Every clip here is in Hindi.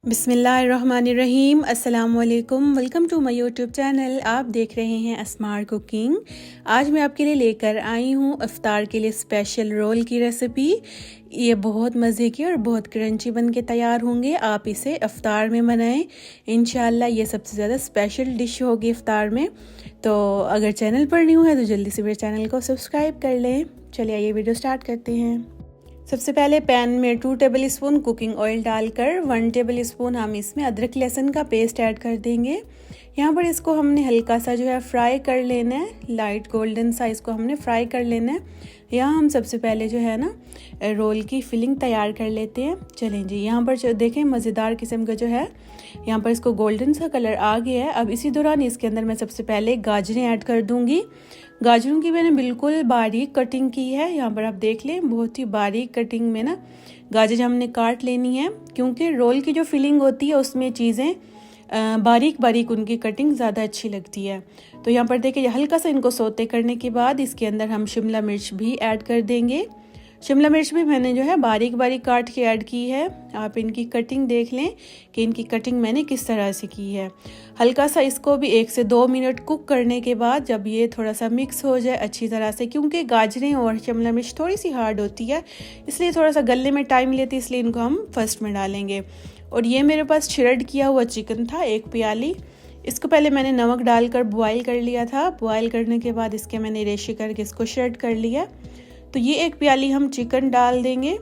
बिस्मिल्लाहिर्रहमानिर्रहीम। अस्सलाम वालेकुम। Welcome to my YouTube channel. आप देख रहे हैं अस्मार कुकिंग। आज मैं आपके लिए लेकर आई हूँ इफ्तार के लिए स्पेशल रोल की रेसिपी। ये बहुत मज़े की और बहुत क्रंची बन के तैयार होंगे। आप इसे इफ्तार में बनाएं, इंशाल्लाह ये सबसे ज़्यादा स्पेशल डिश होगी इफ्तार में। तो अगर चैनल पर न्यू है तो जल्दी से मेरे चैनल को सब्सक्राइब कर लें। चलिए आइए वीडियो स्टार्ट करते हैं। सबसे पहले पैन में 2 टेबल स्पून कुकिंग ऑयल डालकर 1 टेबल स्पून हम इसमें अदरक लहसुन का पेस्ट ऐड कर देंगे। यहाँ पर इसको हमने हल्का सा जो है फ्राई कर लेना है, लाइट गोल्डन सा इसको हमने फ्राई कर लेना है। यहाँ हम सबसे पहले जो है ना रोल की फिलिंग तैयार कर लेते हैं। चलें जी, यहाँ पर जो देखें मज़ेदार किस्म का जो है यहाँ पर इसको गोल्डन सा कलर आ गया है। अब इसी दौरान इसके अंदर मैं सबसे पहले गाजरें ऐड कर दूँगी। गाजरों की मैंने बिल्कुल बारीक कटिंग की है। यहाँ पर आप देख लें बहुत ही बारीक कटिंग में ना गाजर हमने काट लेनी है, क्योंकि रोल की जो फिलिंग होती है उसमें चीज़ें बारीक बारीक उनकी कटिंग ज़्यादा अच्छी लगती है। तो यहाँ पर देखिए हल्का सा इनको सोते करने के बाद इसके अंदर हम शिमला मिर्च भी ऐड कर देंगे। शिमला मिर्च भी मैंने जो है बारीक बारीक काट के ऐड की है। आप इनकी कटिंग देख लें कि इनकी कटिंग मैंने किस तरह से की है। हल्का सा इसको भी 1 से 2 मिनट कुक करने के बाद जब ये थोड़ा सा मिक्स हो जाए अच्छी तरह से, क्योंकि गाजरें और शिमला मिर्च थोड़ी सी हार्ड होती है इसलिए थोड़ा सा गलने में टाइम लेती है, इसलिए इनको हम फर्स्ट में डालेंगे। और ये मेरे पास श्रेड किया हुआ चिकन था 1 प्याली। इसको पहले मैंने नमक डालकर बॉयल कर लिया था। बॉयल करने के बाद इसके मैंने रेशे करके इसको श्रेड कर लिया। तो ये 1 प्याली हम चिकन डाल देंगे।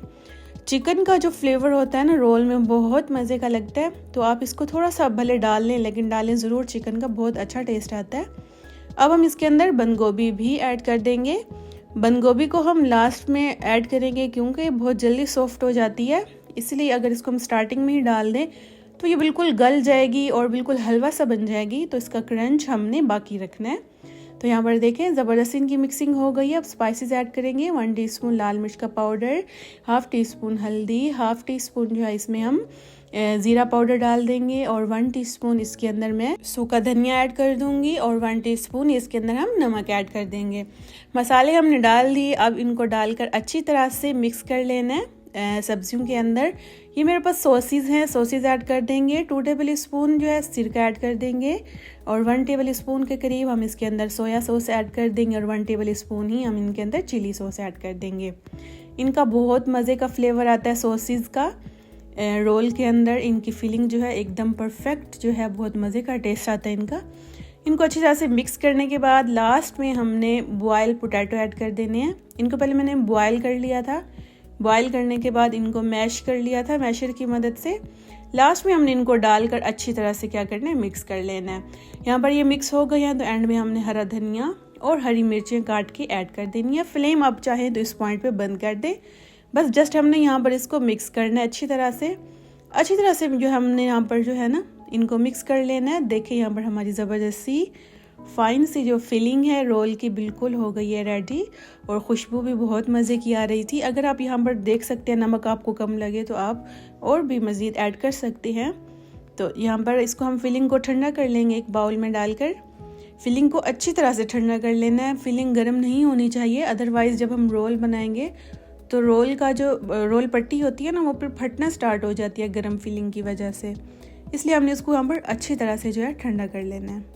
चिकन का जो फ्लेवर होता है ना रोल में बहुत मज़े का लगता है, तो आप इसको थोड़ा सा भले डाल लें लेकिन डालें ज़रूर, चिकन का बहुत अच्छा टेस्ट आता है। अब हम इसके अंदर बंद गोभी भी ऐड कर देंगे। बंद गोभी को हम लास्ट में ऐड करेंगे क्योंकि बहुत जल्दी सॉफ्ट हो जाती है, इसलिए अगर इसको हम स्टार्टिंग में ही डाल दें तो ये बिल्कुल गल जाएगी और बिल्कुल हलवा सा बन जाएगी। तो इसका क्रंच हमने बाकी रखना है। तो यहाँ पर देखें ज़बरदस्त इनकी मिक्सिंग हो गई है। अब स्पाइसेस ऐड करेंगे। 1 टीस्पून लाल मिर्च का पाउडर, 1/2 टीस्पून हल्दी, 1/2 टीस्पून जो है इसमें हम ज़ीरा पाउडर डाल देंगे और 1 टीस्पून इसके अंदर मैं सूखा धनिया ऐड कर दूंगी और 1 टीस्पून इसके अंदर हम नमक ऐड कर देंगे। मसाले हमने डाल दिए। अब इनको डालकर अच्छी तरह से मिक्स कर लेना है सब्जियों के अंदर। ये मेरे पास सॉसेज हैं, सॉसेज ऐड कर देंगे। 2 टेबल स्पून जो है सिरका ऐड कर देंगे और 1 टेबल स्पून के करीब हम इसके अंदर सोया सॉस ऐड कर देंगे और 1 टेबल स्पून ही हम इनके अंदर चिली सॉस ऐड कर देंगे। इनका बहुत मज़े का फ्लेवर आता है सॉसेज का रोल के अंदर। इनकी फिलिंग जो है एकदम परफेक्ट जो है, बहुत मज़े का टेस्ट आता है इनका। इनको अच्छी तरह से मिक्स करने के बाद लास्ट में हमने बॉयल पोटैटो ऐड कर देने हैं। इनको पहले मैंने बॉयल कर लिया था। बॉयल करने के बाद इनको मैश कर लिया था मैशर की मदद से। लास्ट में हमने इनको डालकर अच्छी तरह से क्या करना है, मिक्स कर लेना है। यहाँ पर ये मिक्स हो गए हैं तो एंड में हमने हरा धनिया और हरी मिर्चें काट के ऐड कर देनी है। फ्लेम आप चाहें तो इस पॉइंट पे बंद कर दें। बस जस्ट हमने यहाँ पर इसको मिक्स करना है अच्छी तरह से जो हमने यहाँ पर जो है ना इनको मिक्स कर लेना है। देखिए यहाँ पर हमारी ज़बरदस्त सी फाइन सी जो फिलिंग है रोल की बिल्कुल हो गई है रेडी और खुशबू भी बहुत मज़े की आ रही थी। अगर आप यहाँ पर देख सकते हैं नमक आपको कम लगे तो आप और भी मज़ीद ऐड कर सकते हैं। तो यहाँ पर इसको हम फिलिंग को ठंडा कर लेंगे एक बाउल में डालकर। फिलिंग को अच्छी तरह से ठंडा कर लेना है। फिलिंग गर्म नहीं होनी चाहिए, अदरवाइज़ जब हम रोल बनाएंगे तो रोल का जो रोल पट्टी होती है ना वो फिर फटना स्टार्ट हो जाती है गर्म फिलिंग की वजह से, इसलिए हमने इसको यहाँ पर अच्छी तरह से जो है ठंडा कर लेना है।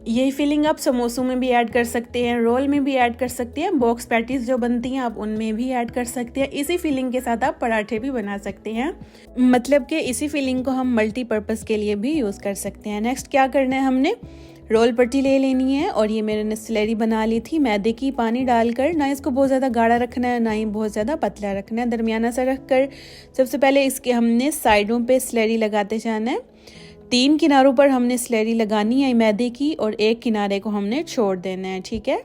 यही फिलिंग आप समोसों में भी ऐड कर सकते हैं, रोल में भी ऐड कर सकते हैं, बॉक्स पैटीज जो बनती हैं आप उनमें भी ऐड कर सकते हैं। इसी फिलिंग के साथ आप पराठे भी बना सकते हैं, मतलब कि इसी फिलिंग को हम मल्टीपर्पज़ के लिए भी यूज़ कर सकते हैं। नेक्स्ट क्या करना है, हमने रोल पट्टी ले लेनी है और ये मैंने स्लरी बना ली थी मैदे की, पानी डालकर। ना इसको बहुत ज़्यादा गाढ़ा रखना है ना ही बहुत ज़्यादा पतला रखना है, दरमियाना सा रखकर सबसे पहले इसके हमने साइडों पे स्लरी लगाते जाना है। 3 किनारों पर हमने स्लरी लगानी है मैदे की और 1 किनारे को हमने छोड़ देना है। ठीक है,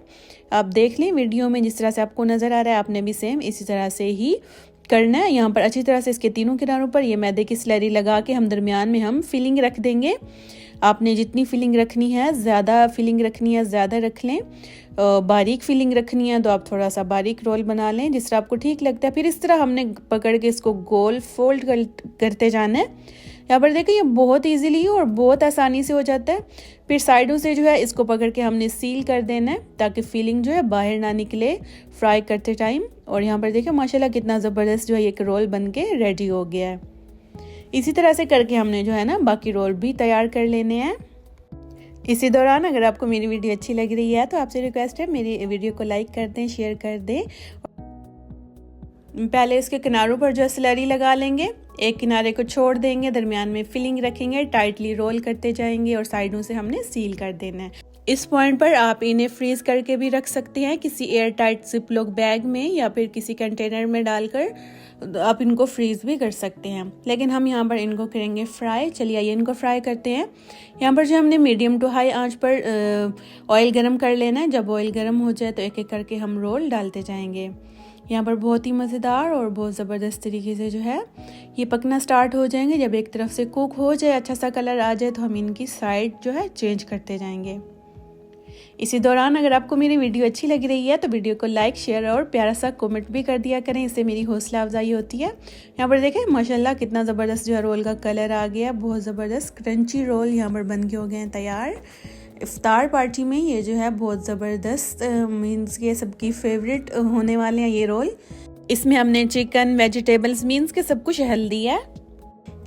आप देख लें वीडियो में जिस तरह से आपको नज़र आ रहा है आपने भी सेम इसी तरह से ही करना है। यहाँ पर अच्छी तरह से इसके 3 किनारों पर ये मैदे की स्लरी लगा के हम दरमियान में हम फिलिंग रख देंगे। आपने जितनी फिलिंग रखनी है, ज़्यादा फिलिंग रखनी है ज़्यादा रख लें, बारीक फिलिंग रखनी है तो आप थोड़ा सा बारीक रोल बना लें जिस तरह आपको ठीक लगता है। फिर इस तरह हमने पकड़ के इसको गोल फोल्ड करते जाना है। यहाँ पर देखिए ये बहुत इजीली और बहुत आसानी से हो जाता है। फिर साइडों से जो है इसको पकड़ के हमने सील कर देना है ताकि फिलिंग जो है बाहर ना निकले फ्राई करते टाइम। और यहाँ पर देखिए माशाल्लाह कितना ज़बरदस्त जो है एक रोल बन के रेडी हो गया है। इसी तरह से करके हमने जो है ना बाकी रोल भी तैयार कर लेने हैं। इसी दौरान अगर आपको मेरी वीडियो अच्छी लग रही है तो आपसे रिक्वेस्ट है मेरी वीडियो को लाइक कर दें, शेयर कर दें। पहले इसके किनारों पर जो स्लरी लगा लेंगे, एक किनारे को छोड़ देंगे, दरमियान में फिलिंग रखेंगे, टाइटली रोल करते जाएंगे और साइडों से हमने सील कर देना है। इस पॉइंट पर आप इन्हें फ्रीज करके भी रख सकते हैं किसी एयर टाइट जिपलॉक बैग में या फिर किसी कंटेनर में डालकर आप इनको फ्रीज भी कर सकते हैं। लेकिन हम यहाँ पर इनको करेंगे फ्राई। चलिए आइए इनको फ्राई करते हैं। यहाँ पर जो हमने मीडियम टू हाई आंच पर ऑयल गरम कर लेना है। जब ऑयल गरम हो जाए तो एक एक करके हम रोल डालते जाएंगे। यहाँ पर बहुत ही मज़ेदार और बहुत ज़बरदस्त तरीके से जो है ये पकना स्टार्ट हो जाएंगे। जब एक तरफ से कुक हो जाए, अच्छा सा कलर आ जाए, तो हम इनकी साइड जो है चेंज करते जाएंगे। इसी दौरान अगर आपको मेरी वीडियो अच्छी लग रही है तो वीडियो को लाइक, शेयर और प्यारा सा कमेंट भी कर दिया करें, इससे मेरी हौसला अफजाई होती है। यहाँ पर देखें माशाल्लाह कितना ज़बरदस्त जो है रोल का कलर आ गया, बहुत ज़बरदस्त क्रंची रोल यहाँ पर बन के हो गए हैं तैयार। इफ्तार पार्टी में ये जो है बहुत ज़बरदस्त मीन्स के सबकी फेवरेट होने वाले हैं ये रोल। इसमें हमने चिकन, वेजिटेबल्स मीन्स के सब कुछ हेल्दी है,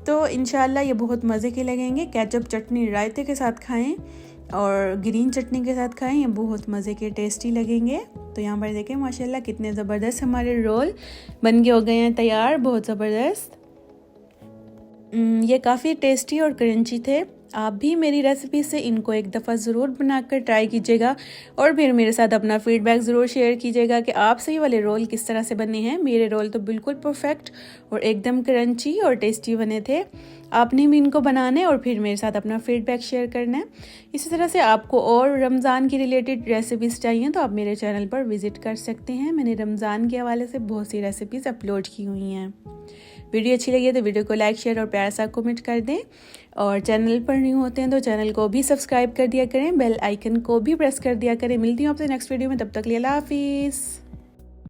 तो इंशाल्लाह ये बहुत मज़े के लगेंगे। केचप चटनी रायते के साथ खाएं और ग्रीन चटनी के साथ खाएं, ये बहुत मज़े के टेस्टी लगेंगे। तो यहाँ पर देखें माशाल्लाह कितने ज़बरदस्त हमारे रोल बन के हो गए हैं तैयार, बहुत ज़बरदस्त। ये काफ़ी टेस्टी और क्रंची थे। आप भी मेरी रेसिपी से इनको एक दफ़ा ज़रूर बनाकर ट्राई कीजिएगा और फिर मेरे साथ अपना फीडबैक ज़रूर शेयर कीजिएगा कि आप सही वाले रोल किस तरह से बने हैं। मेरे रोल तो बिल्कुल परफेक्ट और एकदम क्रंची और टेस्टी बने थे। आपने भी इनको बनाना है और फिर मेरे साथ अपना फीडबैक शेयर करना है। इसी तरह से आपको और रमज़ान की रिलेटेड रेसिपीज़ चाहिए तो आप मेरे चैनल पर विज़िट कर सकते हैं। मैंने रमज़ान के हवाले से बहुत सी रेसिपीज़ अपलोड की हुई हैं। वीडियो अच्छी लगी है तो वीडियो को लाइक, शेयर और प्यारा सा कमेंट कर दें और चैनल पर न्यू होते हैं तो चैनल को भी सब्सक्राइब कर दिया करें, बेल आइकन को भी प्रेस कर दिया करें। मिलती हूँ आपसे नेक्स्ट वीडियो में, तब तक के लिए अल्लाह हाफिज़।